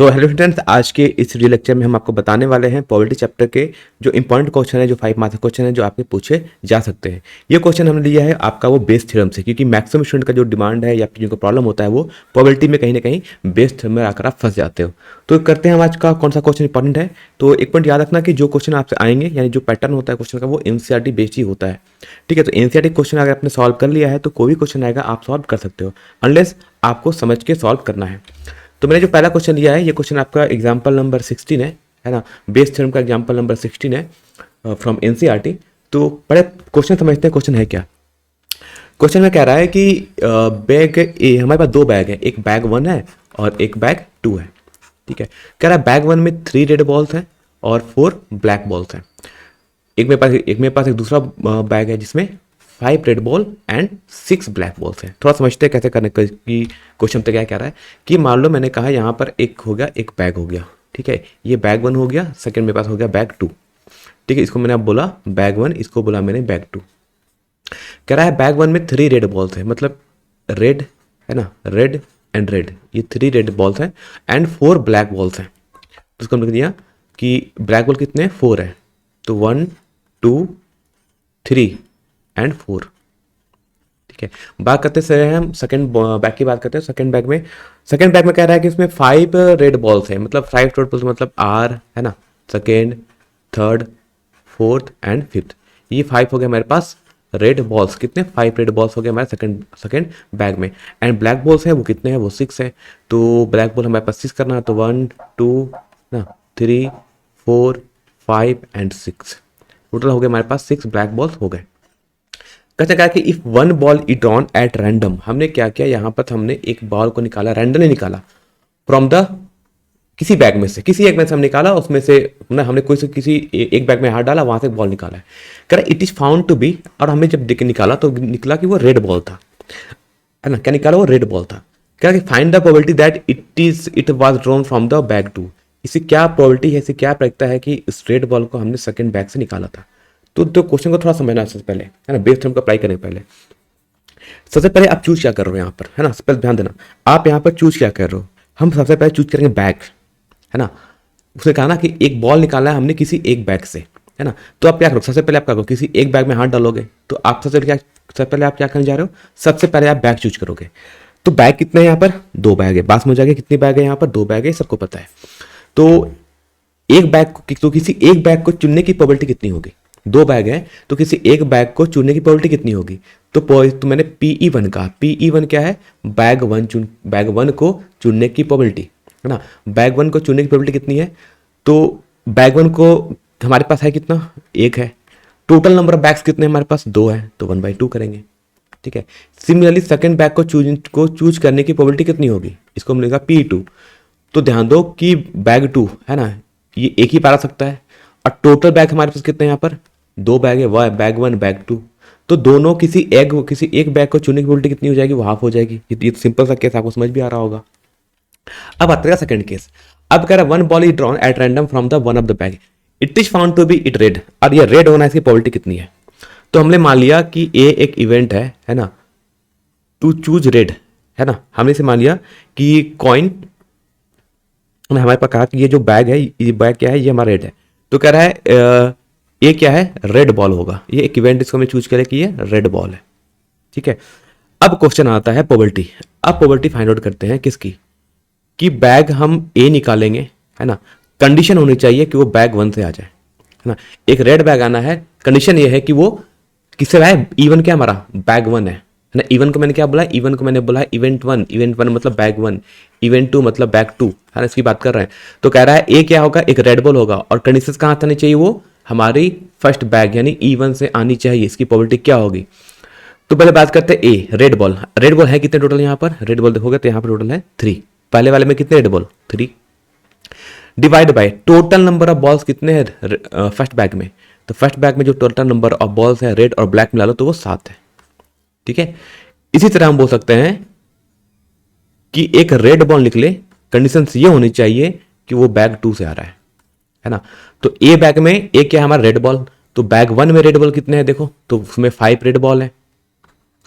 So hello students, आज के इस वीडियो लेक्चर में हम आपको बताने वाले हैं पॉलिटी चैप्टर के जो इंपॉर्टेंट क्वेश्चन है, जो 5 मार्क्स क्वेश्चन है जो आपके पूछे जा सकते हैं। ये क्वेश्चन हमने लिया है आपका वो बेस थ्योरम से, क्योंकि मैक्सिमम स्टूडेंट का जो डिमांड है या फिर जिनको प्रॉब्लम होता है वो पॉलिटी में कहीं ना कहीं बेस थ्योरम में आकर आप फंस जाते हो। तो करते हैं हम आज का कौन सा क्वेश्चन इंपॉर्टेंट है। तो एक पॉइंट याद रखना कि जो क्वेश्चन आपसे आएंगे यानी जो पैटर्न होता है क्वेश्चन का वो एनसीईआरटी बेस्ड ही होता है। ठीक है, तो एनसीईआरटी क्वेश्चन अगर आपने सॉल्व कर लिया है तो कोई भी क्वेश्चन आएगा आप सॉल्व कर सकते हो, अनलेस आपको समझ के सॉल्व करना है। तो मैंने जो पहला क्वेश्चन लिया है ये क्वेश्चन आपका एग्जाम्पल नंबर 16 है ना, बेस थ्योरम का एग्जाम्पल नंबर 16 है फ्रॉम एनसीईआरटी। तो पहले क्वेश्चन समझते हैं क्वेश्चन है क्या। क्वेश्चन में कह रहा है कि बैग ए, हमारे पास दो बैग है, एक बैग 1 है और एक बैग 2 है। ठीक है, कह रहा है बैग 1 में 3 रेड बॉल्स हैं और 4 ब्लैक बॉल्स हैं। एक मेरे पास एक दूसरा बैग है जिसमें 5 red ball and 6 black balls हैं। थोड़ा समझते हैं कैसे करने की क्वेश्चन तो क्या कह रहा है कि मान लो मैंने कहा यहाँ पर एक हो गया, एक बैग हो गया। ठीक है, ये बैग 1 हो गया, सेकंड मेरे पास हो गया बैग 2। ठीक है, इसको मैंने अब बोला बैग 1, इसको बोला मैंने बैग 2। कह रहा है बैग 1 में 3 रेड बॉल्स है, मतलब रेड है ना, रेड एंड रेड, ये 3 रेड बॉल्स हैं एंड 4 ब्लैक बॉल्स हैं। तो उसको हम लिख दिया कि ब्लैक बॉल कितने हैं, 4 है। तो 1 2 3 एंड 4। ठीक है, बात करते हैं हम सेकंड बैग की बात करते हैं। सेकंड बैग में कह रहा है कि इसमें 5 रेड बॉल्स है, मतलब 5 रेड बॉल्स मतलब आर है ना, second, third, fourth and fifth. ये 5 हो गया हमारे पास रेड बॉल्स। कितने, 5 रेड बॉल्स हो गए हमारे सेकंड बैग में। एंड ब्लैक बॉल्स है वो कितने हैं, वो 6 है। तो ब्लैक बॉल हमारे पास 6 करना है, तो 1 2 ना 3 4 5 एंड 6, टोटल हो गए हमारे पास 6 ब्लैक बॉल्स हो गए। कहते क्या कि if 1 ball is drawn at random, हमने क्या किया यहाँ पर, हमने एक बॉल को निकाला, रैंडमली निकाला फ्रॉम द किसी बैग में से, किसी एक में से हम निकाला, उसमें से ना हमने किसी एक बैग में हाथ डाला, वहां से बॉल निकाला है। कह रहा it is found to be, और हमने जब निकाला तो निकला कि वो रेड बॉल था, है ना, क्या निकाला, वो रेड बॉल था। कह रहा कि find the probability that it was drawn from the bag 2। इससे क्या प्रोबेबिलिटी है, इससे क्या प्रायिकता है कि इस रेड बॉल को हमने सेकंड बैग से निकाला था। तो क्वेश्चन को थोड़ा समझना है सबसे पहले, है ना, बेस थ्योरम को अप्लाई करने के पहले। सबसे पहले आप चूज क्या कर रहे हो यहाँ पर, है ना, पहले ध्यान देना आप यहाँ पर चूज क्या कर रहे हो। हम सबसे पहले चूज करेंगे बैग, है ना। उसने कहा ना कि एक बॉल निकालना है हमने किसी एक बैग से, है ना। तो आप क्या करो, सबसे पहले आप क्या करो, किसी एक बैग में हाथ डालोगे, तो आप सबसे पहले आप क्या करने जा रहे हो, सबसे पहले आप बैग चूज करोगे। तो बैग कितने हैं यहाँ पर, 2 बैग है। बात समझ आ गई, कितनी बैग है यहाँ पर, 2 बैग है, सबको पता है। तो एक बैग को, तो किसी एक बैग को चुनने की प्रोबेबिलिटी कितनी होगी, 2 बैग है तो किसी एक बैग को चुनने की प्रोबेबिलिटी कितनी होगी। तो मैंने PE1 कहा, PE1 क्या है, बैग 1 को चुनने की प्रोबेबिलिटी, है ना। बैग 1 को चुनने की प्रोबेबिलिटी कितनी है, तो बैग 1 को हमारे पास है कितना, 1 है। टोटल नंबर ऑफ बैग्स कितने हमारे पास, 2 है, तो 1/2 करेंगे। ठीक है, सिमिलरली सेकंड बैग को चूज करने की प्रोबेबिलिटी कितनी होगी, इसको हम लिखा P2। तो ध्यान दो कि बैग 2 है ना, ये एक ही पार आ सकता है, और टोटल बैग हमारे पास कितने हैं यहाँ पर, 2 बैग है, वह बैग 1 बैग 2। तो दोनों किसी एक बैग को चुनने की प्रोबेबिलिटी कितनी हो जाएगी, वो हाफ हो जाएगी। ये तो सिंपल सा केस आपको समझ भी आ रहा होगा। अब आता है सेकंड केस। अब कह रहा है 1 ball is drawn at random from the one of the bag, it is found to be it red, और ये रेड होना इसकी प्रोबेबिलिटी कितनी है। तो हमने मान लिया कि ए एक इवेंट है ना, टू चूज रेड, है ना। हमने इसे मान लिया कि कॉइन, हमारे पास कहा कि ये जो बैग है, ये बैग क्या है, ये हमारा रेड है। तो कह रहा है ये क्या है, रेड बॉल होगा, ये एक इवेंट इसको हमने चूज करें कि ये रेड बॉल है। ठीक है, अब क्वेश्चन आता है प्रोबेबिलिटी। अब प्रोबेबिलिटी फाइंड आउट करते हैं किसकी, कि बैग हम ए निकालेंगे, है ना। कंडीशन होनी चाहिए कि वो बैग 1 से आ जाए, है ना। एक रेड बैग आना है, कंडीशन ये है कि वो किससे आए, इवन क्या हमारा बैग 1 है ना। इवन को मैंने क्या बोला, इवन को मैंने बोला इवेंट 1 मतलब बैग 1, इवेंट 2 मतलब बैग 2, है ना, इसकी बात कर रहे हैं। तो कह रहा है ए क्या होगा, एक रेड बॉल होगा, और कंडीशन कहाँ आनी चाहिए, वो हमारी फर्स्ट बैग यानी E1 से आनी चाहिए। इसकी प्रोबेबिलिटी क्या होगी, तो पहले बात करते हैं ए, रेड बॉल। रेड बॉल है कितने टोटल यहाँ पर, रेड बॉल देखोगे तो यहाँ पर टोटल है 3। पहले वाले में कितने red ball, 3, divide by total number of balls कितने हैं फर्स्ट बैग में। तो फर्स्ट बैग में जो टोटल नंबर ऑफ बॉल्स है रेड और ब्लैक मिला लो तो वो 7 है। ठीक है, इसी तरह हम बोल सकते हैं कि एक रेड बॉल निकले, कंडीशन ये होनी चाहिए कि वो बैग 2 से आ रहा है ना। तो ए बैग में ए क्या है हमारा रेड बॉल, तो बैग 1 में रेड बॉल कितने हैं देखो, तो उसमें 5 रेड बॉल है।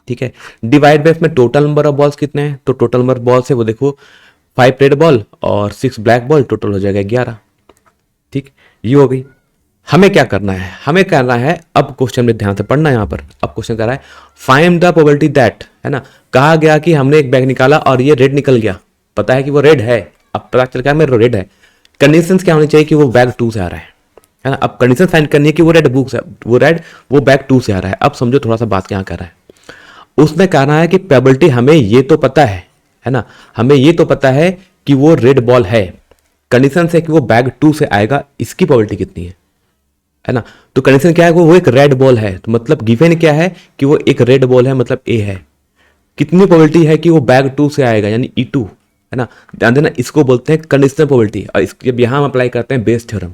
ठीक है, डिवाइड बाय इसमें टोटल नंबर ऑफ बॉल्स कितने हैं, तो टोटल नंबर बॉल्स है वो देखो 5 रेड बॉल और 6 ब्लैक बॉल, टोटल हो जाएगा 11। ठीक, ये हो गई। हमें क्या करना है, हमें करना है, अब क्वेश्चन में ध्यान से पढ़ना है। यहाँ पर अब क्वेश्चन कर रहा है फाइंड द प्रोबेबिलिटी दैट, है ना, कहा गया कि हमने एक बैग निकाला और ये रेड निकल गया, पता है कि वो रेड है, अब पता चल गया मेरे रेड है। कंडीशंस क्या होनी चाहिए कि वो बैग 2 से आ रहा है ना। अब कंडीशन फाइंड करनी है कि वो रेड बुक से, वो बैग 2 से आ रहा है। अब समझो थोड़ा सा बात क्या कर रहा है। उसने कहना है कि प्रोबेबिलिटी हमें ये तो पता है ना, हमें ये तो पता है कि वो रेड बॉल है। कंडीशन है कि वो बैग 2 से आएगा, इसकी प्रोबेबिलिटी कितनी है ना। तो कंडीशन क्या है, वो एक रेड बॉल है, तो मतलब गिवन क्या है कि वो एक रेड बॉल है, मतलब ए है। कितनी प्रोबेबिलिटी है कि वो बैग 2 से आएगा, यानी E2, है ना। ध्यान देना, इसको बोलते हैं कंडीशनल प्रोबेबिलिटी। और जब यहां हम अप्लाई करते हैं बेस थ्योरम,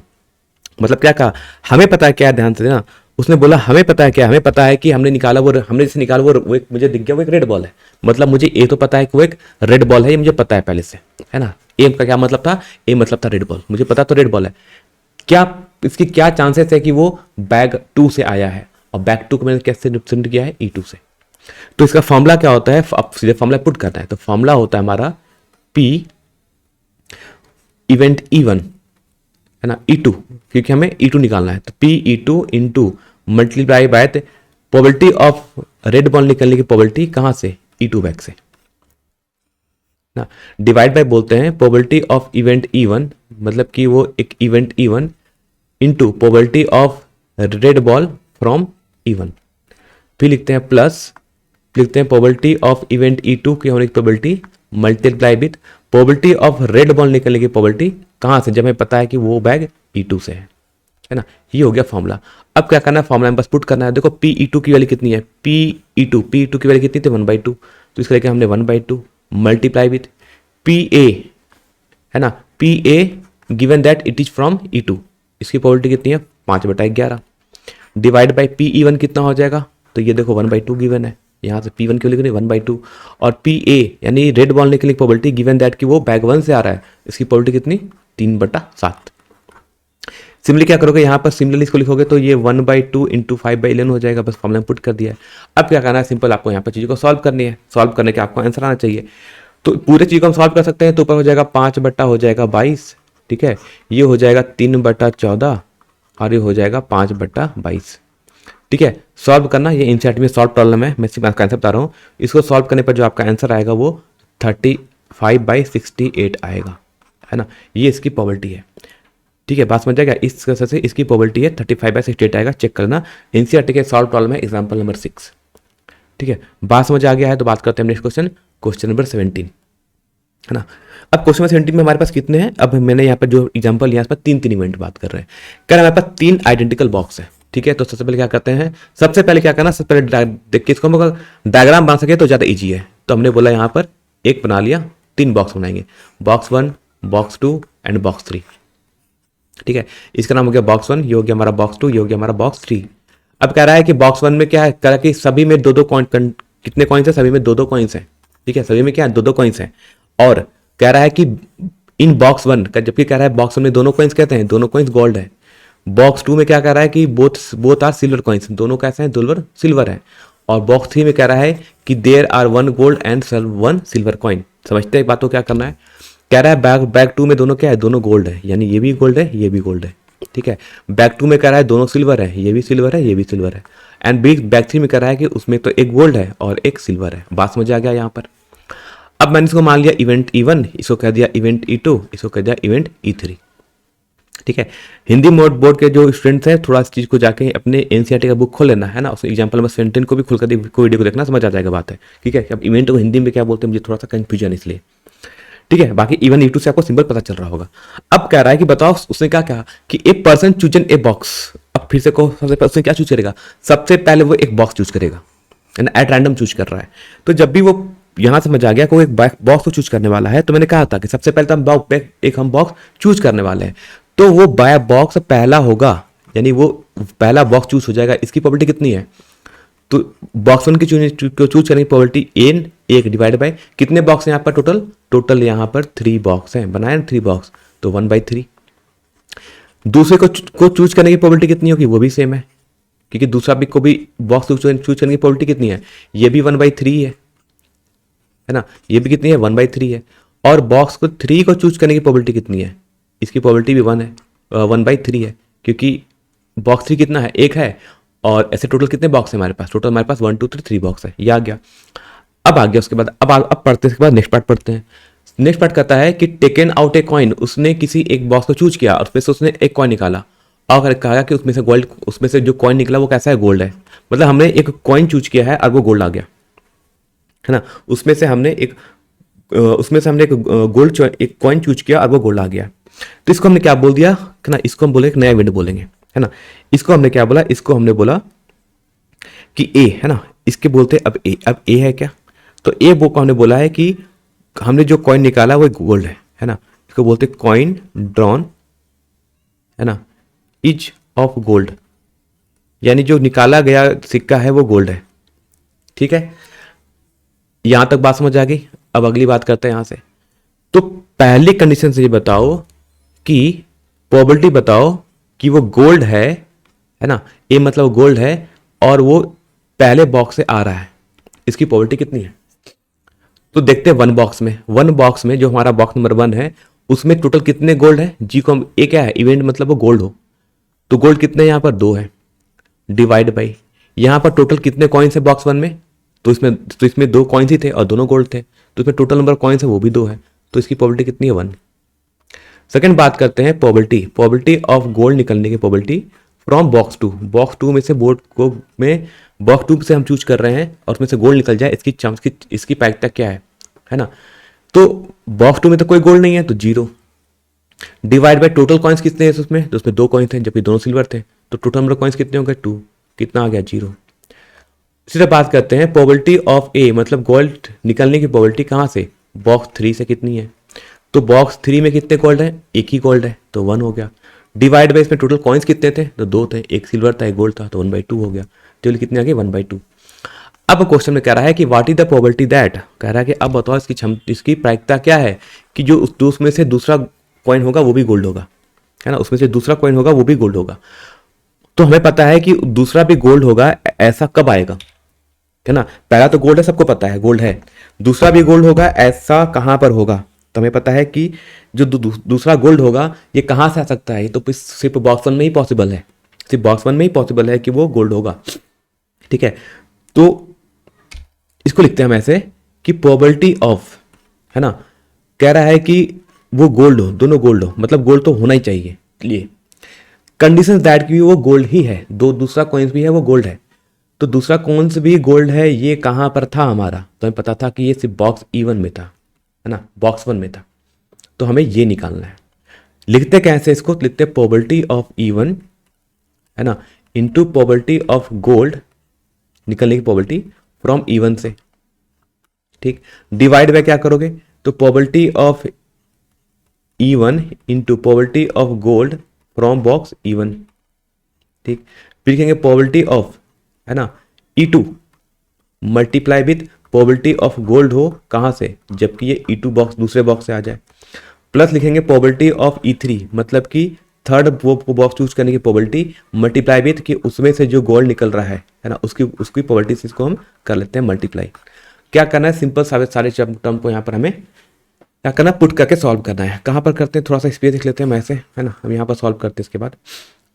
मतलब क्या कहा, हमें पता है क्या, ध्यान से देना, उसने बोला हमें पता है क्या, हमें पता है कि हमने निकाला वो, हमने जिसे निकाला वो एक मुझे दिख गया वो एक रेड बॉल है, मतलब मुझे ए तो पता है कि वो एक रेड बॉल है, ये मुझे पता है पहले से, है ना। ए का क्या मतलब था, ए मतलब था रेड बॉल, मुझे पता तो रेड बॉल है। क्या इसकी क्या चांसेस है कि वो बैग 2 से आया है, और बैग 2 को मैंने कैसे रिप्रेजेंट किया है, E2 से। तो इसका फॉर्मूला क्या होता है, अब सीधे फॉर्मूला पुट करना है। तो फॉर्मूला होता है हमारा P इवेंट E1, है ना, E2, क्योंकि हमें E2 निकालना है, तो P E2 into multiply by probability of red ball निकलने की प्रोबेबिलिटी कहां से, E2 बैग से ना, डिवाइड बाय बोलते हैं प्रोबेबिलिटी ऑफ इवेंट E1, मतलब कि वो एक event E1 into probability of red ball from E1, फिर लिखते हैं प्लस, लिखते हैं प्रोबेबिलिटी ऑफ इवेंट E2 की होने की probability multiply with probability of red ball निकलने की प्रोबेबिलिटी कहां से, जब हमें पता है कि वो बैग E2 से है ना। ये हो गया फॉर्मूला। अब क्या करना है, फॉर्मूला में बस पुट करना है। देखो P की वैल्यू कितनी है, P की वैल्यू कितनी थी 1/2, तो इसका लेके हमने 1/2 मल्टीप्लाई विथ PA, है ना, PA given that it is from E2, इसकी प्रोबेबिलिटी कितनी है 5/11, डिवाइड बाई PE1 कितना हो जाएगा, तो ये देखो 1/2 गिवन है, यहाँ से P1 की वैल्यू 1/2, और PA यानी रेड बॉल निकलने की प्रोबेबिलिटी गिवन दैट कि वो बैग 1 से आ रहा है, इसकी प्रोबेबिलिटी कितनी 3/7। सिमिलरली क्या करोगे, यहाँ पर सिमिलरली इसको लिखोगे तो ये 1/2 इंटू 5/11 हो जाएगा, बस फॉर्मूला में पुट कर दिया है। अब क्या करना है, सिंपल आपको यहाँ पर चीज़ों को सॉल्व करनी है, सॉल्व करने के आपको आंसर आना चाहिए। तो पूरे चीज को हम सॉल्व कर सकते हैं, तो ऊपर हो जाएगा 5 हो जाएगा 22, ठीक है, ये हो जाएगा 3/14, और ये हो जाएगा 5/22, ठीक है। सॉल्व करना, ये एनसीईआरटी में सॉल्व प्रॉब्लम है, मैं सिर्फ आपका आंसर बता रहा हूँ। इसको सॉल्व करने पर जो आपका आंसर आएगा वो 35/68 आएगा, है ना। ये इसकी प्रोबेबिलिटी है, ठीक है, बात समझ जाएगा। इस तरह से इसकी प्रोबेबिलिटी है 35/68 आएगा, चेक करना। एनसीईआरटी के सॉल्व प्रॉब्लम है, एग्जाम्पल नंबर 6, ठीक है। बात समझ आ गया है, तो बात करते हैं नेक्स्ट क्वेश्चन, क्वेश्चन नंबर 17, है ना। अब क्वेश्चन नंबर 17 में हमारे पास कितने हैं, अब मैंने यहाँ पर जो एग्जांपल लिया, इस पर 3 इवेंट बात कर रहे हैं। कह रहे हैं हमारे पास 3 आइडेंटिकल बॉक्स है, ठीक है। तो सबसे पहले क्या करते हैं, सबसे पहले क्या करना, सबसे पहले देख के इसको हम अगर डायग्राम बना सके तो ज़्यादा ईजी है। तो हमने बोला यहाँ पर एक बना लिया, 3 बॉक्स बनाएंगे, बॉक्स 1, बॉक्स 2 एंड बॉक्स 3, ठीक है। इसका नाम हो गया बॉक्स 1, ये हो गया हमारा बॉक्स 2, ये हो गया हमारा बॉक्स 3। अब कह रहा है कि बॉक्स 1 में क्या है, कह रहा है कि सभी में 2-2 कॉइन, कितने कॉइन्स है, सभी में 2-2 कॉइन्स हैं, ठीक है, सभी में क्या है 2-2 कॉइन्स हैं। और कह रहा है कि इन बॉक्स 1 का, जबकि कह रहा है बॉक्स 1 में दोनों कॉइन्स कहते हैं, दोनों कॉइन्स गोल्ड है। बॉक्स 2 में क्या कह रहा है कि बोथ आर सिल्वर कॉइन्स, दोनों कैसे हैं, दोनों सिल्वर है। और बॉक्स 3 में कह रहा है कि there are 1 gold and 1 silver coin. समझते हैं बात को, क्या करना है, कह रहा है बैग 2 में दोनों क्या है, दोनों गोल्ड है, यानी ये भी गोल्ड है, ये भी गोल्ड है, ठीक है। बैग 2 में कह रहा है दोनों सिल्वर है, ये भी सिल्वर है, ये भी सिल्वर है। एंड बैग 3 में कह रहा है कि उसमें तो एक गोल्ड है और एक सिल्वर है। बात समझ आ गया यहाँ पर। अब मैंने इसको मान लिया इवेंट E1, इसको कह दिया इवेंट E2, इसको कह दिया इवेंट E3, ठीक है। हिंदी बोर्ड के जो स्टूडेंट्स हैं, थोड़ा इस चीज को जाके अपने एनसीईआरटी का बुक खोल लेना, है ना, उस एग्जांपल नंबर 17 को भी खुल कर वीडियो को देखना, समझ आ जाएगा बात है, ठीक है। अब इवेंट को हिंदी में क्या बोलते हैं, मुझे थोड़ा सा कंफ्यूजन इसलिए, ठीक है। बाकी इवन E2 से आपको सिंपल पता चल रहा होगा। अब कह रहा है कि बताओ, उसने क्या कहा कि a person chosen a box. अब फिर से कहो, सबसे पहले उसने क्या चूज करेगा, सबसे पहले वो एक बॉक्स चूज करेगा, एट रैंडम चूज कर रहा है। तो जब भी वो यहां समझ आ गया कि वो एक बॉक्स को चूज करने वाला है, तो मैंने कहा था कि सबसे पहले तो हम बॉक्स चूज करने वाले हैं, तो वो बॉक्स पहला होगा, यानी वो पहला बॉक्स चूज हो जाएगा। इसकी प्रोबेबिलिटी कितनी है, तो बॉक्स 1 की चूज करने की प्रोबेबिलिटी n, 1 डिवाइड बाय कितने बॉक्स हैं यहाँ पर, टोटल यहाँ पर 3 बॉक्स हैं, बनाए 3 बॉक्स, तो 1/3। दूसरे को चूज करने की प्रोबेबिलिटी कितनी होगी, वो भी सेम है, क्योंकि दूसरा भी को भी बॉक्स चूज करने की प्रोबेबिलिटी कितनी है, ये भी 1/3 है ना, ये भी कितनी है 1/3 है। और बॉक्स को 3 को चूज करने की प्रोबेबिलिटी कितनी है, इसकी प्रोबेबिलिटी भी 1 है, 1/3 है, क्योंकि बॉक्स 3 कितना है, 1 है, और ऐसे टोटल कितने बॉक्स है हमारे पास, टोटल हमारे पास 1 2 3 बॉक्स है, ये आ गया। अब आ गया उसके बाद, अब पढ़ते हैं, उसके बाद नेक्स्ट पार्ट पढ़ते हैं। नेक्स्ट पार्ट कहता है कि टेकन आउट ए कॉइन, उसने किसी एक बॉक्स को चूज किया और उसमें से उसने एक कॉइन निकाला और कहा कि उसमें से गोल्ड, उसमें से जो कॉइन निकला वो कैसा है, गोल्ड है। मतलब हमने एक कॉइन चूज किया है और वो गोल्ड आ गया, है ना। उसमें से हमने एक कॉइन चूज किया और वो गोल्ड आ गया। तो इसको हमने क्या बोल दिया, है ना, इसको हम बोले एक नया इवेंट बोलेंगे, है ना। इसको हमने क्या बोला, इसको हमने बोला कि ए, है ना, इसके बोलते अब ए है क्या, तो ए वो को हमने बोला है कि हमने जो कॉइन निकाला वो गोल्ड है ना। इसको बोलते कॉइन ड्रॉन, है ना, इज ऑफ गोल्ड, यानी जो निकाला गया सिक्का है वो गोल्ड है। ठीक है, यहां तक बात समझ आ गई। अब अगली बात करते हैं यहां से। तो पहली कंडीशन से ये बताओ कि प्रोबेबिलिटी बताओ कि वो गोल्ड है ना, ए मतलब गोल्ड है और वो पहले बॉक्स से आ रहा है, इसकी प्रोबेबिलिटी कितनी है। तो देखते हैं वन बॉक्स में जो हमारा बॉक्स नंबर 1 है उसमें टोटल कितने गोल्ड है, जी को हम ए क्या है, इवेंट मतलब वो गोल्ड हो, तो गोल्ड कितने यहां पर 2 है, डिवाइड बाई यहां पर टोटल कितने कॉइन्स है बॉक्स 1 में, तो इसमें 2 कॉइन्स ही थे और दोनों गोल्ड थे, तो इसमें टोटल नंबर कॉइन्स है वो भी 2 है, तो इसकी प्रोबेबिलिटी कितनी है, 1। सेकंड बात करते हैं प्रोबेबिलिटी ऑफ गोल्ड निकलने की प्रोबेबिलिटी फ्रॉम बॉक्स टू में से बॉक्स 2 से हम चूज कर रहे हैं और उसमें से गोल्ड निकल जाए, इसकी प्रायिकता क्या है ना। तो बॉक्स 2 में तो कोई गोल्ड नहीं है तो 0, डिवाइड बाय टोटल कॉइन्स कितने हैं उसमें, तो उसमें 2 कॉइन्स थे जबकि दोनों सिल्वर थे, तो टोटल नंबर कॉइन्स कितने हो गए 2, कितना आ गया 0। इसी तरह बात करते हैं प्रोबेबिलिटी ऑफ ए, मतलब गोल्ड निकलने की प्रोबेबिलिटी कहां से, बॉक्स 3 से कितनी है, तो बॉक्स 3 में कितने गोल्ड है, एक ही गोल्ड है तो 1 हो गया, डिवाइड बाई इसमें टोटल कॉइन्स कितने थे, तो 2 थे, एक सिल्वर था एक गोल्ड था, तो 1/2 हो गया, तो कितने आ गए 1/2। अब क्वेश्चन में कह रहा है कि what is the probability that, कह रहा है कि अब बताओ इसकी प्रायिकता क्या है कि जो उसमें से दूसरा कॉइन होगा वो भी गोल्ड होगा, है ना, उसमें से दूसरा कॉइन होगा वो भी गोल्ड होगा। तो हमें पता है कि दूसरा भी गोल्ड होगा, ऐसा कब आएगा, है ना, पहला तो गोल्ड है, सबको पता है गोल्ड है, दूसरा भी गोल्ड होगा, ऐसा कहां पर होगा, तो हमें पता है कि जो दूसरा गोल्ड होगा ये कहां से आ सकता है, ये तो सिर्फ बॉक्स 1 में ही पॉसिबल है, सिर्फ बॉक्स 1 में ही पॉसिबल है कि वो गोल्ड होगा। ठीक है, तो इसको लिखते हैं हम ऐसे कि प्रोबेबिलिटी ऑफ, है ना, कह रहा है कि वो गोल्ड हो, दोनों गोल्ड हो, मतलब गोल्ड तो होना ही चाहिए, लिए कंडीशन दैट कि वो गोल्ड ही है, दूसरा कॉइन्स भी है वो गोल्ड है, तो दूसरा कॉइन्स भी गोल्ड है, ये कहां पर था हमारा, तो हमें पता था कि ये सिर्फ बॉक्स E1 में था, है ना, बॉक्स 1 में था, तो हमें ये निकालना है। लिखते कैसे इसको, लिखते प्रोबेबिलिटी ऑफ E1, है ना, इनटू प्रोबेबिलिटी ऑफ गोल्ड निकलने की प्रोबेबिलिटी फ्रॉम E1 से, ठीक, डिवाइड बाय क्या करोगे, तो probability of E1 into probability of gold from box E1, ठीक, फिर लिखेंगे प्रोबेबिलिटी ऑफ, है ना, E2 multiply with probability of gold हो कहां से, जबकि ये E2 बॉक्स दूसरे बॉक्स से आ जाए, प्लस लिखेंगे प्रोबेबिलिटी ऑफ E3, मतलब कि थर्ड वो बॉक्स चूज करने की प्रोबेबिलिटी मल्टीप्लाई विथ कि उसमें से जो गोल्ड निकल रहा है ना, उसकी प्रोबेबिलिटी से इसको हम कर लेते हैं मल्टीप्लाई। क्या करना है, सिंपल सारे टर्म को यहाँ पर हमें क्या करना है, पुट करके सॉल्व करना है। कहाँ पर करते हैं, थोड़ा सा स्पेस देख लेते हैं हम ऐसे, है ना, हम यहाँ पर सॉल्व करते हैं इसके बाद,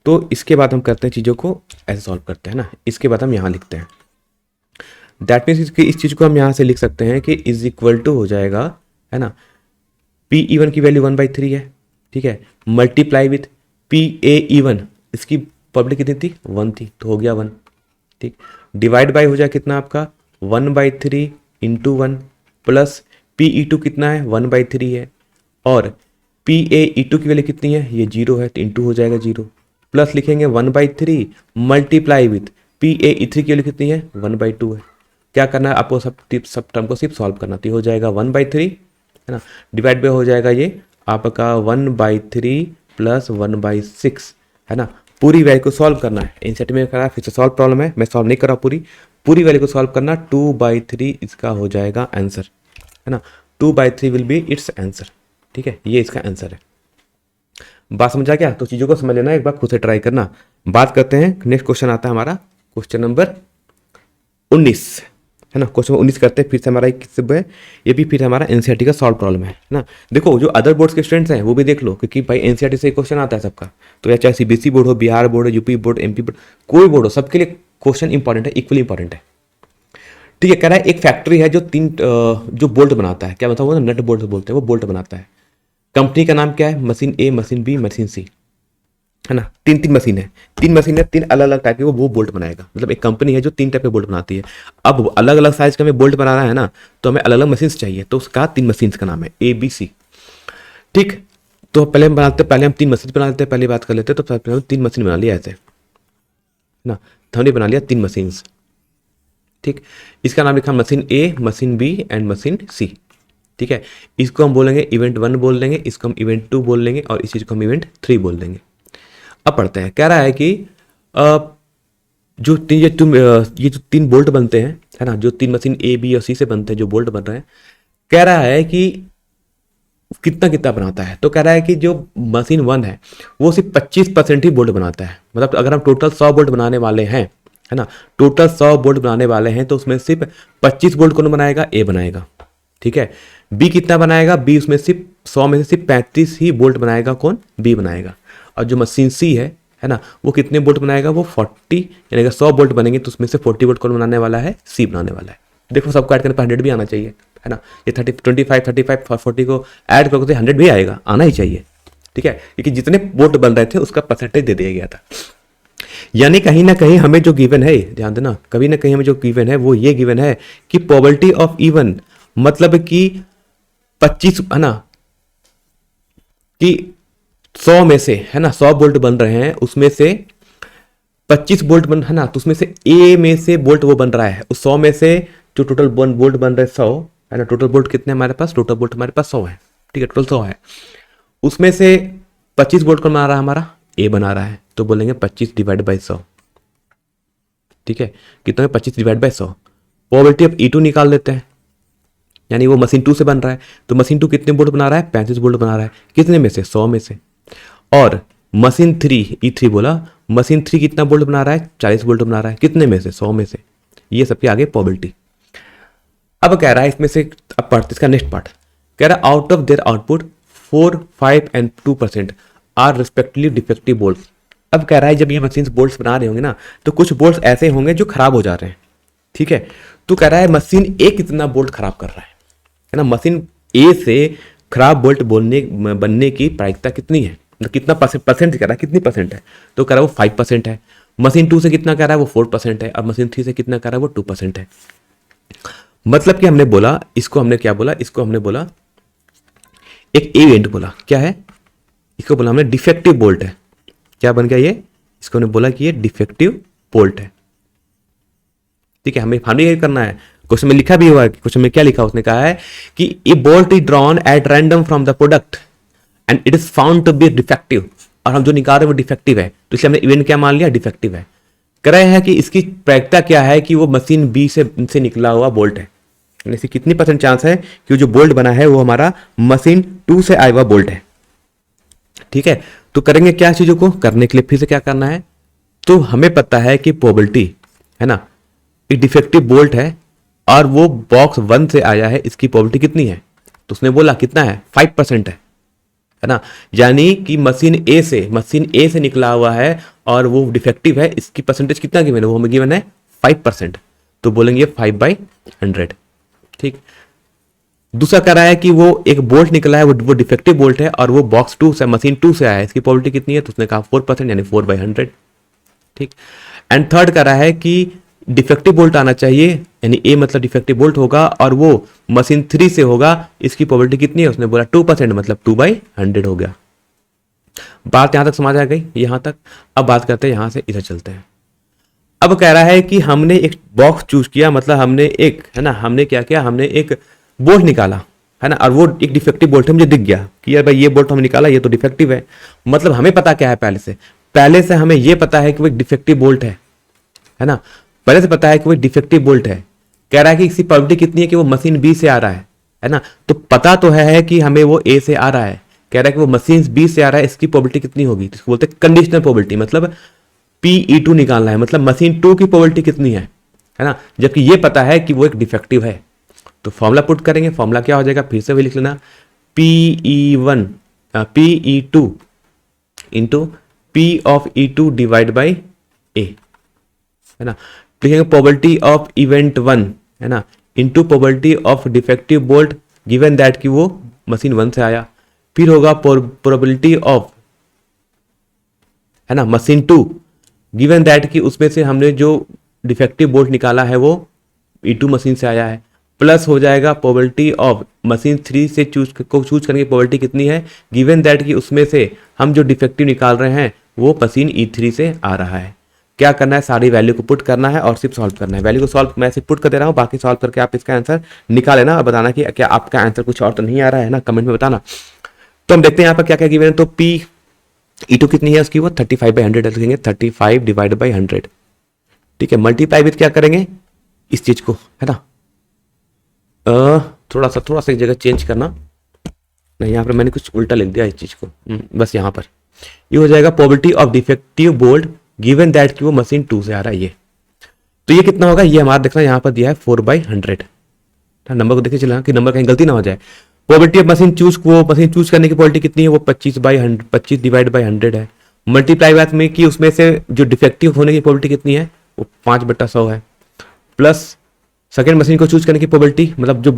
तो इसके बाद हम करते हैं चीज़ों को ऐसे सॉल्व करते हैं ना, इसके बाद हम यहाँ लिखते हैं, दैट मीन्स इस चीज़ को हम यहाँ से लिख सकते हैं कि इज इक्वल टू हो जाएगा, है ना, P1 की वैल्यू 1/3 है, ठीक है, मल्टीप्लाई विथ PA1, इसकी प्रोबेबिलिटी कितनी थी 1 थी, तो हो गया 1, ठीक, डिवाइड बाय हो जाए कितना आपका 1/3 इंटू 1 प्लस PE2 कितना है 1/3 है, और PAE2 की वैल्यू कितनी है, ये 0 है, तो इंटू हो जाएगा 0, प्लस लिखेंगे 1/3 मल्टीप्लाई विथ PAE3 की वैल्यू कितनी है 1/2 है। क्या करना है आपको, सब टर्म को सिर्फ सॉल्व करना, तो हो जाएगा 1/3, है ना, डिवाइड बाय हो जाएगा ये आपका 1/3 प्लस 1/6, है ना, पूरी वैल्यू को सॉल्व करना है, इन सेट में करा फिर से सॉल्व प्रॉब्लम है, मैं सॉल्व नहीं कर रहा, पूरी वैल्यू को सॉल्व करना, 2/3 इसका हो जाएगा आंसर, है ना, 2/3 विल बी इट्स आंसर, ठीक है, ये इसका आंसर है। बात समझ आ गया, तो चीज़ों को समझ लेना, एक बार खुद से ट्राई करना। बात करते हैं, नेक्स्ट क्वेश्चन आता है हमारा क्वेश्चन नंबर 19, है ना। क्वेश्चन 19 करते हैं, फिर से हमारा किससे है, ये भी फिर हमारा एनसीईआरटी का सॉल्व प्रॉब्लम है ना। देखो जो अदर बोर्ड्स के स्टूडेंट्स हैं वो भी देख लो, क्योंकि भाई एनसीईआरटी से क्वेश्चन आता है सबका, तो या चाहे सीबीएसई बोर्ड हो, बिहार बोर्ड हो, यूपी बोर्ड, एमपी बोर्ड, कोई बोर्ड हो, सबके लिए क्वेश्चन इंपॉर्टेंट है, इक्वली इंपॉर्टेंट है। ठीक है, कह रहा है एक फैक्ट्री है जो जो बोल्ट बनाता है, क्या बताओ, वो नट बोल्ट बोलते हैं, वो बोल्ट बनाता है। कंपनी का नाम क्या है, machine A, machine B, machine सी, है ना। तीन मशीन है, तीन अलग अलग टाइप के वो बोल्ट बनाएगा। मतलब एक कंपनी है जो 3 टाइप के बोल्ट बनाती है। अब अलग अलग साइज का हमें बोल्ट बनाना है ना, तो हमें अलग अलग मशीन चाहिए, तो उसका 3 मशीन का नाम है ए बी सी। ठीक, तो पहले हम 3 मशीन बना लेते हैं, पहले बात कर लेते हैं। तो पहले हम 3 मशीन बना लिया ऐसे ना, तो हमने बना लिया 3 मशीन। ठीक, इसका नाम लिखा machine A, machine B and machine C. ठीक है, इसको हम बोलेंगे इवेंट 1 बोल देंगे, इसको हम इवेंट 2 बोल देंगे, और इस चीज को हम इवेंट 3 बोल देंगे। अब पढ़ते हैं, कह रहा है कि ये जो 3 बोल्ट बनते हैं, है ना, जो 3 मशीन ए बी और सी से बनते हैं, जो बोल्ट बन रहे हैं, कह रहा है कि कितना कितना बनाता है। तो कह रहा है कि जो मशीन 1 है वो सिर्फ 25% ही बोल्ट बनाता है। मतलब अगर हम टोटल 100 बोल्ट बनाने वाले हैं, है ना, टोटल 100 बोल्ट बनाने वाले हैं, तो उसमें सिर्फ 25 बोल्ट कौन बनाएगा, ए बनाएगा। ठीक है, बी कितना बनाएगा, बी उसमें सिर्फ 100 में से सिर्फ 35 ही बोल्ट बनाएगा, कौन, बी बनाएगा। और जो मशीन सी है ना, वो कितने बोल्ट बनाएगा, वो 40, यानी अगर 100 बोल्ट बनेंगे तो उसमें से 40 बोल्ट कौन बनाने वाला है, सी बनाने वाला है। देखो सबको ऐड करने पर 100 भी आना चाहिए, है ना। ये 25 35 40 को ऐड करोगे तो 100 भी आएगा, आना ही चाहिए। ठीक है, क्योंकि जितने बोल्ट बन रहे थे उसका परसेंटेज दे दिया गया था। यानी कहीं ना कहीं हमें जो गिवन है, ध्यान देना, कभी ना कहीं हमें जो गिवन है वो ये गिवन है कि प्रोबेबिलिटी ऑफ इवन, मतलब कि 25, है ना, कि 100 में से, है ना, 100 बोल्ट बन रहे हैं, उसमें से 25 बोल्ट बन, है ना, तो उसमें से ए में से बोल्ट वो बन रहा है। उस 100 में से जो टोटल बोल्ट बन रहे 100, है ना, टोटल बोल्ट कितने हमारे पास, टोटल बोल्ट हमारे पास 100 है। ठीक है, टोटल 100 है, उसमें से 25 बोल्ट कौन बना रहा है, हमारा ए बना रहा है, तो बोलेंगे 25 डिवाइड बाई 100। ठीक है, कितना है, 25 divide by 100। Probability of E2 निकाल लेते हैं, यानी वो मशीन 2 से बन रहा है, तो मशीन 2 कितने बोल्ट बना रहा है, 35 बोल्ट बना रहा है, कितने में से, 100 में से। और मशीन 3, E3 बोला, मशीन 3 कितना बोल्ट बना रहा है, 40 बोल्ट बना रहा है, कितने में से, 100 में से। ये सबके आगे प्रोबेबिलिटी। अब कह रहा है इसमें से, अब पढ़ते इसका नेक्स्ट पार्ट, कह रहा है out of their output 4, 5 and 2% are respectively defective bolt. अब कह रहा है जब ये मशीन बोल्ट्स बना रहे होंगे ना, तो कुछ बोल्ट्स ऐसे होंगे जो खराब हो जा रहे हैं। ठीक है, तो कह रहा है मशीन ए कितना बोल्ट खराब कर रहा है ना, मशीन ए से खराब बोल्ट बनने की प्रायिकता कितनी है, मतलब कितना परसेंट कह रहा है, कितनी परसेंट है, तो कह रहा है वो 5% है। मशीन 2 से कितना कह रहा है, वो 4% है। और मशीन 3 से कितना कह रहा है, वो 2% है। मतलब कि हमने बोला, इसको हमने क्या बोला, इसको हमने बोला एक इवेंट बोला, क्या है, इसको बोला हमने डिफेक्टिव बोल्ट है। क्या बन गया ये, इसको हमने बोला कि ये डिफेक्टिव बोल्ट है। ठीक है, हमें ये करना है, क्वेश्चन में लिखा भी हुआ है, क्वेश्चन में क्या लिखा, उसने कहा है कि a bolt is drawn at random from the product and it is found to be defective, और हम जो निकाल रहे हैं वो डिफेक्टिव है, तो इसलिए हमने इवेंट क्या मान लिया, डिफेक्टिव है। कह रहे हैं कि इसकी प्रायिकता क्या है, कि वो मशीन बी से निकला हुआ बोल्ट है, इसकी कितनी परसेंट चांस है कि जो बोल्ट बना है वो हमारा मशीन 2 से आया हुआ बोल्ट है। ठीक है, तो करेंगे क्या, चीजों को करने के लिए फिर से क्या करना है, तो हमें पता है कि प्रोबेबिलिटी, है ना, एक डिफेक्टिव बोल्ट है और वो बॉक्स 1 से आया है, इसकी प्रोबेबिलिटी कितनी है, तो उसने बोला कितना है, 5% है ना। यानी कि मशीन ए से निकला हुआ है और वो डिफेक्टिव है, इसकी परसेंटेज कितना गिवन है, वो हमें गिवन है 5%, तो बोलेंगे 5/100। ठीक, दूसरा कह रहा है कि वो एक बोल्ट निकला है, वो डिफेक्टिव बोल्ट है और वो बॉक्स 2 से, मशीन 2 से आया है, इसकी प्रोबेबिलिटी कितनी है, तो उसने कहा 4%, यानी 4/100। ठीक, एंड थर्ड कह रहा है कि डिफेक्टिव बोल्ट आना चाहिए, यानी ए मतलब डिफेक्टिव बोल्ट होगा और वो मशीन 3 से होगा, इसकी प्रोबेबिलिटी कितनी है, उसने बोला 2%, मतलब 2/100 हो गया। बात यहां तक समझ आ गई, यहां तक। अब बात करते हैं, यहां से इधर चलते हैं। अब कह रहा है कि हमने एक बॉक्स चूज किया, मतलब हमने एक, है ना, हमने क्या किया, हमने एक बोल्ट निकाला, है ना, और वो एक डिफेक्टिव बोल्ट है, मुझे दिख गया कि यार भाई ये बोल्ट हमने निकाला, ये तो डिफेक्टिव है। मतलब हमें पता क्या है, पहले से हमें ये पता है कि वो एक डिफेक्टिव बोल्ट है ना, पहले से पता है कि वो एक डिफेक्टिव बोल्ट है। कह रहा है कि इसकी प्रोबेबिलिटी कितनी है कि वो मशीन बी से आ रहा है ना, तो पता तो है कि हमें वो ए से आ रहा है। कह रहा है कि वो मशीन बी से आ रहा है, इसकी प्रोबेबिलिटी कितनी होगी, तो इसको बोलते हैं कंडीशनल प्रोबेबिलिटी, मतलब PE2 निकालना है, मतलब मशीन 2 की प्रोबेबिलिटी कितनी है, है ना, जबकि ये पता है कि वो एक डिफेक्टिव है। तो फॉर्मूला पुट करेंगे, फॉर्मूला क्या हो जाएगा, फिर से वही लिख लेना, PE2 into P of E2 divide by A, है ना। लिखेंगे प्रोबेबिलिटी ऑफ इवेंट 1, है ना, into probability of defective bolt given that कि वो मशीन 1 से आया। फिर होगा प्रोबेबिलिटी ऑफ, है ना, मशीन 2 गिवन दैट कि उसमें से हमने जो डिफेक्टिव बोल्ट निकाला है वो E2 मशीन से आया है, प्लस हो जाएगा प्रोबेबिलिटी ऑफ मशीन 3 से चूज करने की प्रोबेबिलिटी कितनी है, गिवन दैट कि उसमें से हम जो डिफेक्टिव निकाल रहे हैं वो मशीन E3 से आ रहा है। क्या करना है, सारी वैल्यू को पुट करना है और सिर्फ सॉल्व करना है। वैल्यू को सॉल्व मैं सिर्फ पुट कर दे रहा हूँ, बाकी सॉल्व करके आप इसका आंसर निकाल लेना और बताना कि क्या आपका आंसर कुछ और तो नहीं आ रहा है ना, कमेंट में बताना। तो हम देखते हैं यहाँ पर क्या क्या गिवन है। तो P E2 कितनी है उसकी, वो 35/100 लिखेंगे, 35 डिवाइड बाई 100, ठीक है। मल्टीप्लाई विथ क्या करेंगे, इस चीज को, है ना, थोड़ा सा एक जगह चेंज करना, नहीं यहाँ पर मैंने कुछ उल्टा लिख दिया इस चीज को, बस यहाँ पर ये हो जाएगा probability of defective bolt given that कि वो मशीन 2 से आ रहा है ये। तो ये कितना होगा, ये हमारा देखना यहाँ पर दिया है 4/100, नंबर को देखिए चला कि नंबर कहीं गलती ना हो जाए। प्रोबेबिलिटी ऑफ मशीन चूज, वो मशीन चूज करने की प्रोबेबिलिटी कितनी है, वो 25 डिवाइड बाई 100 है। मल्टीप्लाई बात में कि उसमें से जो डिफेक्टिव होने की प्रोबेबिलिटी कितनी है, वो 5/100 है, प्लस सेकेंड मशीन को चूज करने की प्रोबेबिलिटी, मतलब जो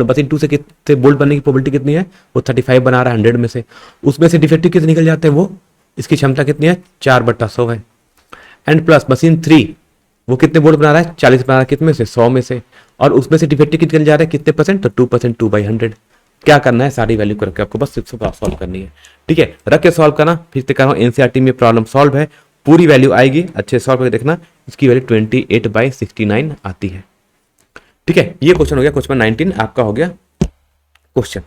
मशीन 2 से कितने बोल्ट बनने की प्रोबेबिलिटी कितनी है, वो 35 बना रहा है 100 में से, उसमें से डिफेक्टिव कितने निकल जाते हैं, वो इसकी क्षमता कितनी है, 4/100 है। एंड प्लस मशीन 3 वो कितने बोल्ट बना रहा है, 40 बना रहा है, कितने से, 100 में से, और उसमें से डिफेक्टिव कितने जा रहे हैं, कितने परसेंट, तो 2%, 2/100। क्या करना है, सारी वैल्यू को रख के आपको बस सिर्फ सॉल्व करनी है, ठीक है, रख के सॉल्व करना। फिर से कह रहा हूँ एनसीईआरटी में प्रॉब्लम सॉल्व है, पूरी वैल्यू आएगी, अच्छे से सॉल्व करके देखना, इसकी वैल्यू 28/69 आती है, ठीक है। ये क्वेश्चन हो गया, क्वेश्चन 19 आपका हो गया क्वेश्चन।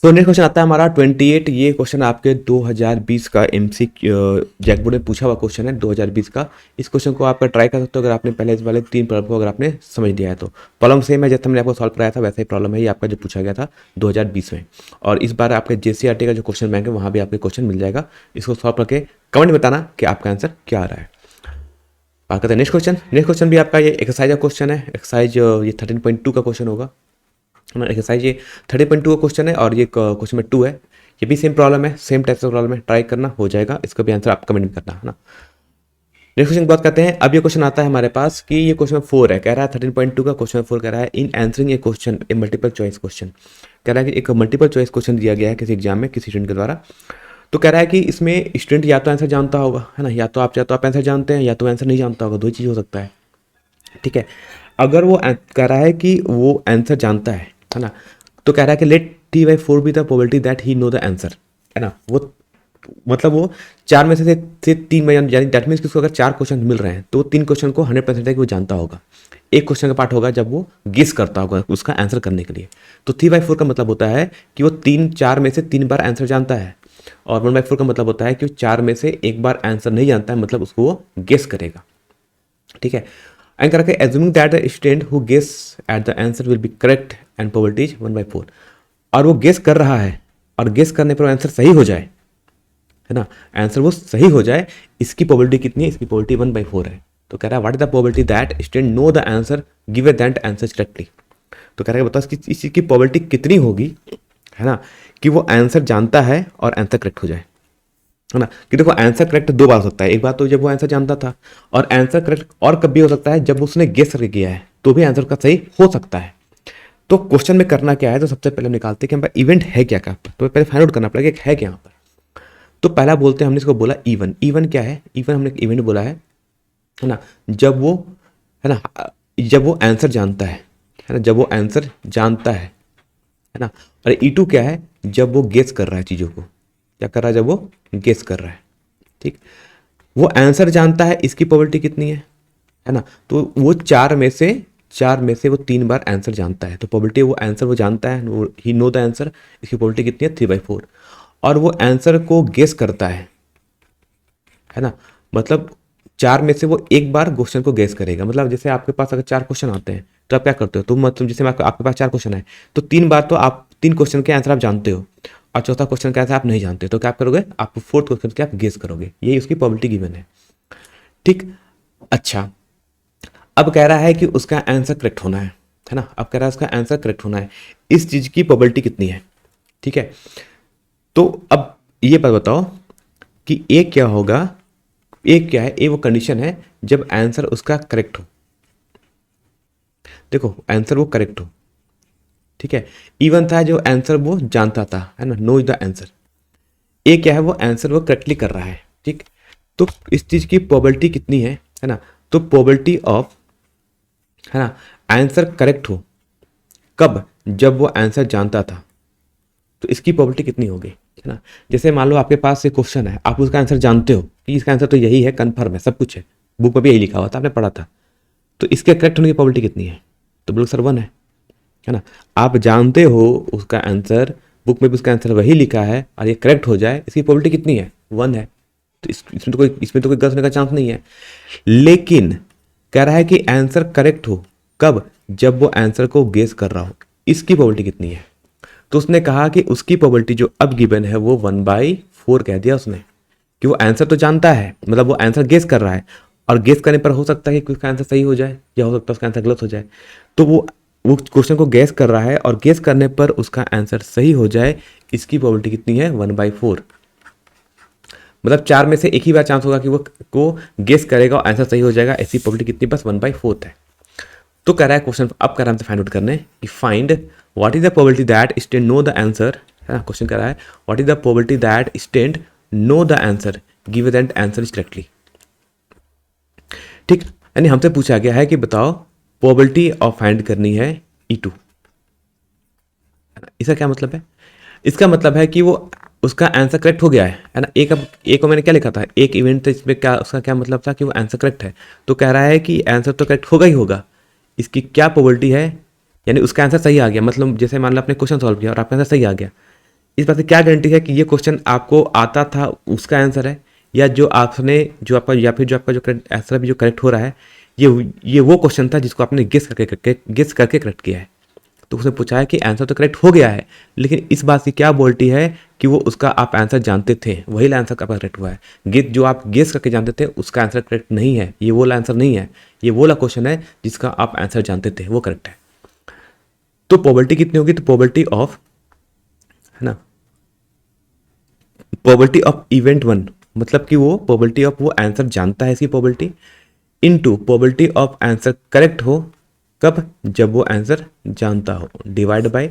तो नेक्स्ट क्वेश्चन आता है हमारा 28। ये क्वेश्चन आपके 2020 का एमसी जैकबोर्ड में पूछा हुआ क्वेश्चन है 2020 का। इस क्वेश्चन को आप ट्राई कर सकते हो अगर आपने पहले इस वाले 3 प्रॉब्लम को अगर आपने समझ लिया है तो। प्रॉब्लम सेम है जैसे हमने आपको सॉल्व कराया था, वैसा ही प्रॉब्लम है ये आपका जो पूछा गया था 2020 में। और इस बार आपके जेसीईआरटी का जो क्वेश्चन बैंक है वहाँ भी आपके क्वेश्चन मिल जाएगा। इसको सॉल्व करके कमेंट में बताना कि आपका आंसर क्या आ रहा है। बात करते हैं नेक्स्ट क्वेश्चन। नेक्स्ट क्वेश्चन भी आपका ये एक्सरसाइज का क्वेश्चन है। एक्सरसाइज ये 13.2 का क्वेश्चन होगा, है ना। एक्सरसाइज ये 30.2 का क्वेश्चन है और ये क्वेश्चन में 2 है। ये भी सेम प्रॉब्लम है, सेम टाइप का प्रॉब्लम है, ट्राई करना हो जाएगा। इसका भी आंसर आप कमेंट में करना, है ना। नेक्स्ट क्वेश्चन की बात करते हैं। अब ये क्वेश्चन आता है हमारे पास कि ये क्वेश्चन 4 है, कह रहा है 13.2 का क्वेश्चन 4 कह रहा है in answering A question A multiple choice question. कह रहा है कि एक मल्टीपल चॉइस क्वेश्चन दिया गया है किसी एग्जाम में किसी स्टूडेंट के द्वारा। तो कह रहा है कि इसमें स्टूडेंट या तो आंसर जानता होगा, है ना, या तो आप आंसर जानते हैं या तो आंसर नहीं जानता होगा, दो चीज़ हो सकता है, ठीक है। अगर वो कह रहा है कि वो आंसर जानता है ना, तो कह रहा है कि let T/4 be the probability that he know the answer, है ना। वो मतलब वो 4 में से 3 में, यानी दैट मीन्स कि उसको अगर 4 क्वेश्चन मिल रहे हैं तो 3 क्वेश्चन को 100% है कि वो जानता होगा। एक क्वेश्चन का पार्ट होगा जब वो गेस करता होगा उसका आंसर करने के लिए। तो 3/4 का मतलब होता है कि वो 4 में से 3 बार आंसर जानता है, और 1/4 का मतलब होता है कि वो 4 में से 1 बार आंसर नहीं जानता है, मतलब उसको वो गेस करेगा, ठीक है। एंकर के assuming that the student who guess at the answer will be correct and probability is 1/4। और वो गेस कर रहा है और गेस करने पर आंसर सही हो जाए, है ना, आंसर वो सही हो जाए, इसकी प्रोबेबिलिटी कितनी है, इसकी प्रोबेबिलिटी 1/4 है। तो कह रहा है what is the probability that student no the answer given that answer correctly. तो कह रहा है बताओ इस चीज़ की प्रोबेबिलिटी कितनी होगी, है ना, कि वो आंसर जानता है और आंसर करेक्ट हो जाए, है ना। कि देखो आंसर करेक्ट 2 बार हो सकता है, एक बार तो जब वो आंसर जानता था, और आंसर करेक्ट और कब भी हो सकता है जब उसने गेस करके किया है तो भी आंसर का सही हो सकता है। तो क्वेश्चन में करना क्या है, तो सबसे पहले हम निकालते हैं कि हमारा इवेंट है क्या, तो पहले फाइंड आउट करना पड़ेगा कि है क्या यहाँ पर। तो पहला बोलते हैं, हमने इसको बोला इवन। इवन क्या है, इवन हमने इवेंट बोला है ना, जब वो, है ना, जब वो आंसर जानता है ना, जब वो आंसर जानता है ना। और E2 क्या है, जब वो गेस कर रहा है चीज़ों को, क्या कर रहा है, जब वो गेस कर रहा है, ठीक। वो आंसर जानता है, इसकी प्रोबेबिलिटी कितनी है ना। तो वो 4 में से वो 3 बार आंसर जानता है, तो प्रोबेबिलिटी वो आंसर वो जानता है, ही नो द आंसर, इसकी प्रोबेबिलिटी कितनी है 3/4। और वो आंसर को गेस करता है ना, मतलब 4 में से वो 1 बार क्वेश्चन को गेस करेगा। मतलब जैसे आपके पास अगर 4 क्वेश्चन आते हैं तो आप क्या करते हो, तो मतलब जैसे आपके पास 4 क्वेश्चन है तो 3 बार तो आप 3 क्वेश्चन के आंसर आप जानते हो और चौथा क्वेश्चन का आंसर आप नहीं जानते, तो क्या आप करोगे, आप 4th क्वेश्चन के आप गेस करोगे। यही उसकी प्रोबेबिलिटी गिवन है। ठीक। अच्छा, अब कह रहा है कि उसका आंसर करेक्ट होना है ना। अब कह रहा है उसका आंसर करेक्ट होना है, इस चीज की प्रोबेबिलिटी कितनी है। ठीक है, तो अब ये बात बताओ कि ए क्या होगा। ए क्या है, ए वो कंडीशन है जब आंसर उसका करेक्ट हो। देखो आंसर वो करेक्ट हो, ठीक है। इवन था जो आंसर वो जानता था, है ना, नो इज द आंसर। ए क्या है, वो आंसर वो करेक्टली कर रहा है, ठीक। तो इस चीज की प्रोबेबिलिटी कितनी है ना। तो प्रोबेबिलिटी ऑफ, है ना, आंसर करेक्ट हो कब, जब वो आंसर जानता था, तो इसकी प्रोबेबिलिटी कितनी होगी, है ना। जैसे मान लो आपके पास एक क्वेश्चन है, आप उसका आंसर जानते हो कि इसका आंसर तो यही है, कन्फर्म है, सब कुछ है, बुक में भी यही लिखा हुआ था, आपने पढ़ा था, तो इसके करेक्ट होने की प्रोबेबिलिटी कितनी है। तो बिल्कुल सर 1 है ना। आप जानते हो उसका आंसर, बुक में भी उसका आंसर वही लिखा है और ये करेक्ट हो जाए, इसकी प्रोबेबिलिटी कितनी है, 1 है। तो इसमें तो कोई गलत होने का चांस नहीं है। लेकिन कह रहा है कि आंसर करेक्ट हो कब, जब वो आंसर को गेस कर रहा हो, इसकी प्रोबेबिलिटी कितनी है। तो उसने कहा कि उसकी प्रोबेबिलिटी जो अब गिवन है वो 1/4 कह दिया उसने, कि वो आंसर तो जानता है, मतलब वो आंसर गेस कर रहा है, और गेस करने पर हो सकता है कि उसका आंसर सही हो जाए या हो सकता है उसका आंसर गलत हो जाए। तो वो क्वेश्चन को गेस कर रहा है और गेस करने पर उसका आंसर सही हो जाए, इसकी प्रोबेबिलिटी कितनी है, 1/4। मतलब 4 में से एक ही बार चांस होगा कि वो को गेस करेगा और आंसर सही हो जाएगा, ऐसी प्रोबेबिलिटी कितनी, बस 1/4 है। तो कह रहा है क्वेश्चन, अब कर रहा है हमसे फाइंड आउट करने कि find what is the probability that student know the answer, है ना। क्वेश्चन कर रहा है what is the probability that student know the answer given that answer is correctly. ठीक, यानी हमसे पूछा गया है कि बताओ प्रोबेबिलिटी ऑफ फाइंड करनी है E2। इसका क्या मतलब है, इसका मतलब है कि वो उसका आंसर करेक्ट हो गया है ना। एक को मैंने क्या लिखा था, एक इवेंट था, इसमें क्या उसका क्या मतलब था कि वो आंसर करेक्ट है। तो कह रहा है कि आंसर तो करेक्ट होगा ही होगा, इसकी क्या प्रोबेबिलिटी है, यानी उसका आंसर सही आ गया। मतलब जैसे मान लो आपने क्वेश्चन सॉल्व किया और आपका आंसर सही आ गया, इस बात से क्या गारंटी है कि ये क्वेश्चन आपको आता था उसका आंसर है, या जो आपने जो आपका या फिर जो आपका जो करेक्ट आंसर भी जो करेक्ट हो रहा है, ये वो क्वेश्चन था जिसको आपने गेस करके करेक्ट किया है। तो उसने पूछा है कि आंसर तो करेक्ट हो गया है, लेकिन इस बात की क्या बोलती है कि वो उसका आप आंसर जानते थे, वही आंसर आपका करेक्ट हुआ है। जो आप गेस करके जानते थे उसका आंसर करेक्ट नहीं है, ये वो आंसर नहीं है, ये वो क्वेश्चन है जिसका आप आंसर जानते थे वो करेक्ट है। तो प्रोबेबिलिटी कितनी होगी, तो प्रोबेबिलिटी ऑफ, है ना, प्रोबेबिलिटी ऑफ इवेंट 1, मतलब कि वो प्रोबेबिलिटी ऑफ वो आंसर जानता है, इसकी probability into probability of answer correct हो कब, जब वो आंसर जानता हो, डिवाइड बाय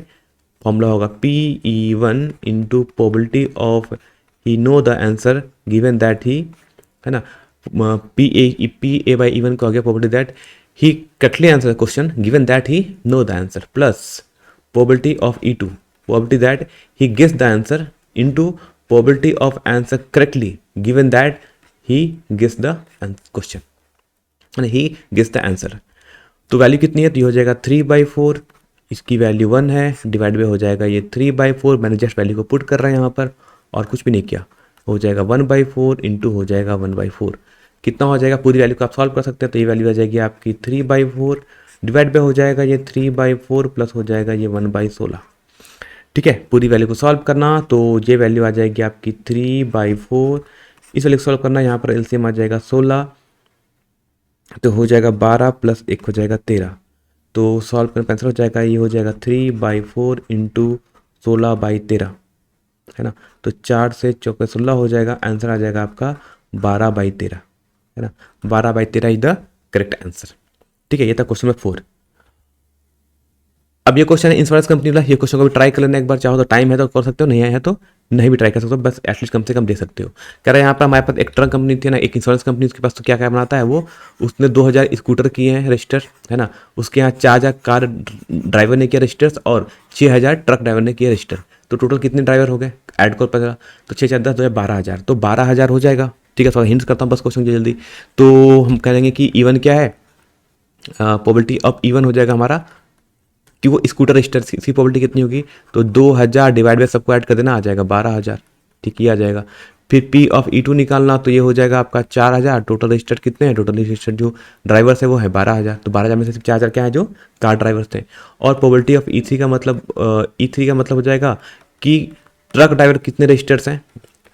फॉर्मूला होगा PE1 into probability of he know the answer given that he, है ना, PA बाई E1 को आ गया probability that he correctly answer the question given that he know the answer, plus probability of E2 probability that he guess the answer into probability of answer correctly given that he guess the question, he guess the answer. तो value कितनी है, तो ये हो जाएगा 3/4, इसकी value 1 है, divide में हो जाएगा ये 3/4, मैंने जस्ट वैल्यू को पुट कर रहा है यहाँ पर और कुछ भी नहीं किया, हो जाएगा 1/4 इंटू हो जाएगा 1/4, कितना हो जाएगा, पूरी वैल्यू को आप सॉल्व कर सकते हैं। तो ये वैल्यू आ जाएगी आपकी 3/4, डिवाइड में हो जाएगा ये 3/4 प्लस हो जाएगा ये 1/16। ठीक है, पूरी वैल्यू को सॉल्व करना, तो ये वैल्यू आ जाएगी आपकी 3/4, इस वैल्यू को सॉल्व करना, यहाँ पर एलसीएम आ जाएगा 16, तो हो जाएगा 12 प्लस 1 हो जाएगा 13, तो सॉल्व कर कैंसिल हो जाएगा, ये हो जाएगा 3/4 इंटू 16/13, है ना। तो 4 से 4 16 हो जाएगा, आंसर आ जाएगा आपका 12/13, है ना। 12/13 इज द करेक्ट आंसर। ठीक है, ये था क्वेश्चन नंबर 4। अब ये क्वेश्चन है इंश्योरेंस कंपनी वाला, ये क्वेश्चन को भी ट्राई कर लेना एक बार, चाहो तो टाइम है तो कर सकते हो, नहीं है तो नहीं भी ट्राई कर सकते हो, बस एटलीस्ट कम से कम दे सकते हो। कह रहा है यहाँ पर हमारे पास एक ट्रक कंपनी थी ना, एक इंश्योरेंस कंपनी, उसके पास तो क्या क्या बनाता है वो, उसने 2000 स्कूटर किए हैं रजिस्टर, है ना, उसके यहाँ 4000 कार ड्राइवर ने किया रजिस्टर्स और 6000 ट्रक ड्राइवर ने किया रजिस्टर, तो टोटल कितने ड्राइवर हो गए, ऐड कर पता, तो 6 4 10 2 12,000, तो 12,000 हो जाएगा। ठीक है, थोड़ा हिंट्स करता हूँ बस क्वेश्चन जल्दी, तो हम कह देंगे कि E1 क्या है, प्रोबेबिलिटी ऑफ E1 हो जाएगा हमारा कि वो स्कूटर रजिस्टर की प्रोबेबिलिटी कितनी होगी, तो 2000 डिवाइड बाय सबको ऐड कर देना, आ जाएगा 12,000। ठीक, ये आ जाएगा। फिर P ऑफ E2 निकालना, तो ये हो जाएगा आपका 4,000, टोटल रजिस्टर कितने हैं, टोटल रजिस्टर जो ड्राइवर्स है वो है 12,000, तो 12,000 में से सिर्फ 4,000 क्या है जो कार ड्राइवर्स थे। और प्रोबेबिलिटी ऑफ E3 का मतलब हो जाएगा कि ट्रक ड्राइवर कितने रजिस्टर्स हैं,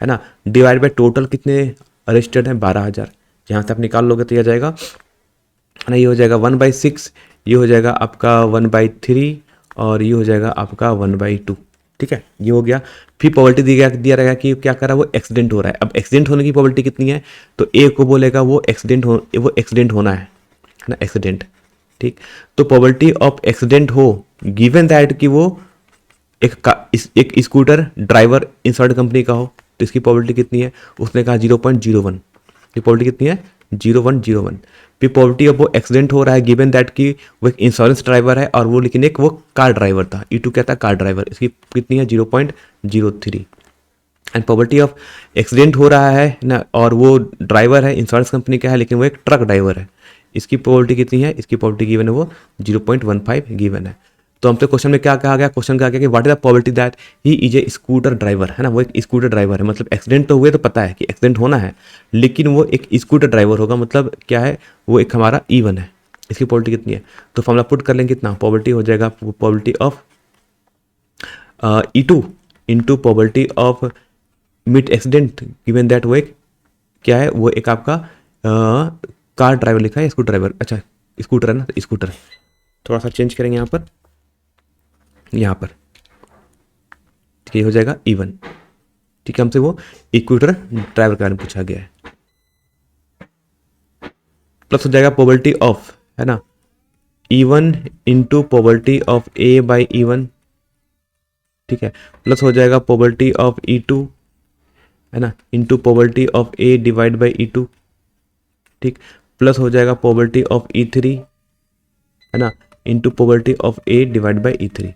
है ना, डिवाइड बाय टोटल कितने रजिस्टर्ड हैं 12,000। यहाँ से आप निकाल लोगे तो यह जाएगा है ना, ये हो जाएगा 1/6, ये हो जाएगा आपका 1/3 और ये हो जाएगा आपका 1/2। ठीक है, ये हो गया। फिर प्रोबेबिलिटी दिया रहेगा कि क्या कर रहा है, वो एक्सीडेंट हो रहा है। अब एक्सीडेंट होने की प्रोबेबिलिटी कितनी है, तो ए को बोलेगा वो एक्सीडेंट होना है ना, एक्सीडेंट। ठीक, तो प्रोबेबिलिटी ऑफ एक्सीडेंट हो गिवन दैट कि वो एक स्कूटर ड्राइवर इंश्योर्ड कंपनी का हो, तो इसकी प्रोबेबिलिटी कितनी है, उसने कहा 0.01। ये प्रोबेबिलिटी कितनी है, 0.01। फिर प्रोबेबिलिटी ऑफ वो एक्सीडेंट हो रहा है गिवन दैट कि वो एक इंश्योरेंस ड्राइवर है और वो लेकिन एक वो कार ड्राइवर था, E2 क्या था, कार ड्राइवर, इसकी कितनी है 0.03। एंड प्रोबेबिलिटी ऑफ एक्सीडेंट हो रहा है ना और वो ड्राइवर है इंश्योरेंस कंपनी का है लेकिन वो एक ट्रक ड्राइवर है, इसकी प्रोबेबिलिटी कितनी है, इसकी प्रोबेबिलिटी गिवन है वो 0.15 गिवन है। तो हमसे क्वेश्चन में क्या कहा गया, क्वेश्चन कहा गया कि what is the probability that he is a scooter driver, है ना, वो एक स्कूटर ड्राइवर है। मतलब एक्सीडेंट तो हुए तो पता है कि एक्सीडेंट होना है, लेकिन वो एक स्कूटर ड्राइवर होगा, मतलब क्या है, वो एक हमारा E1 है। इसकी प्रोबेबिलिटी कितनी है, तो फॉर्मूला पुट कर लेंगे कितना, प्रोबेबिलिटी हो जाएगा probability of E2 into probability of mid accident given that वो एक क्या है, वो एक आपका कार ड्राइवर लिखा है, स्कूटर ड्राइवर, अच्छा स्कूटर है ना, तो स्कूटर थोड़ा सा चेंज करेंगे यहाँ पर, ठीक है, हो जाएगा E1। ठीक है, हमसे वो स्कूटर ड्राइवर के बारे में पूछा गया है। प्लस हो जाएगा प्रोबेबिलिटी ऑफ, है ना, E1 into probability of A/E1। ठीक है, प्लस हो जाएगा प्रोबेबिलिटी ऑफ E2, है ना, into probability of A divide by E2। ठीक, प्लस हो जाएगा प्रोबेबिलिटी ऑफ E3, है ना, into probability of A divide by E3।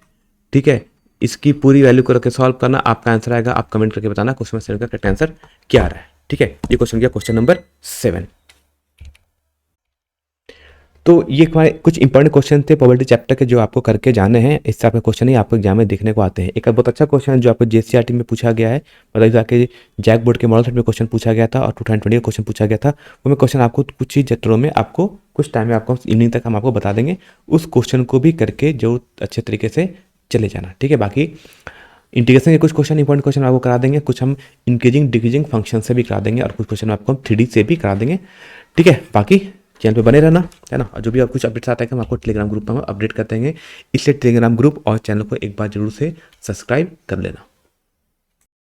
ठीक है, इसकी पूरी वैल्यू को रख के सॉल्व करना, आपका आंसर आएगा, आप कमेंट करके बताना क्वेश्चन में का करेक्ट आंसर क्या आ रहा है। ठीक है, ये क्वेश्चन किया क्वेश्चन नंबर 7। तो ये हमारे कुछ इंपॉर्टेंट क्वेश्चन थे प्रोबेबिलिटी चैप्टर के जो आपको करके जाने हैं। इस तरह के क्वेश्चन ही आपको एग्जाम में देखने को आते हैं। एक बहुत अच्छा क्वेश्चन जो आपको JCRT में पूछा गया है, मतलब जाके जैक बोर्ड के मॉडल सेट में क्वेश्चन पूछा गया था और 2020 का क्वेश्चन पूछा गया था, वो मैं क्वेश्चन आपको कुछ ही चैप्टरों में आपको कुछ टाइम में आपको इवनिंग तक हम आपको बता देंगे, उस क्वेश्चन को भी करके जो अच्छे तरीके से चले जाना। ठीक है, बाकी इंटीग्रेशन के कुछ क्वेश्चन इंपॉर्टेंट क्वेश्चन आपको करा देंगे, कुछ हम इंक्रीजिंग डिक्रीजिंग फंक्शन से भी करा देंगे और कुछ क्वेश्चन आपको हम 3D से भी करा देंगे। ठीक है, बाकी चैनल पे बने रहना, है ना, और जो भी आप कुछ अपडेट्स आता है कि हम आपको टेलीग्राम ग्रुप में हम अपडेट करते हैं, इसलिए टेलीग्राम ग्रुप और चैनल को एक बार जरूर से सब्सक्राइब कर लेना।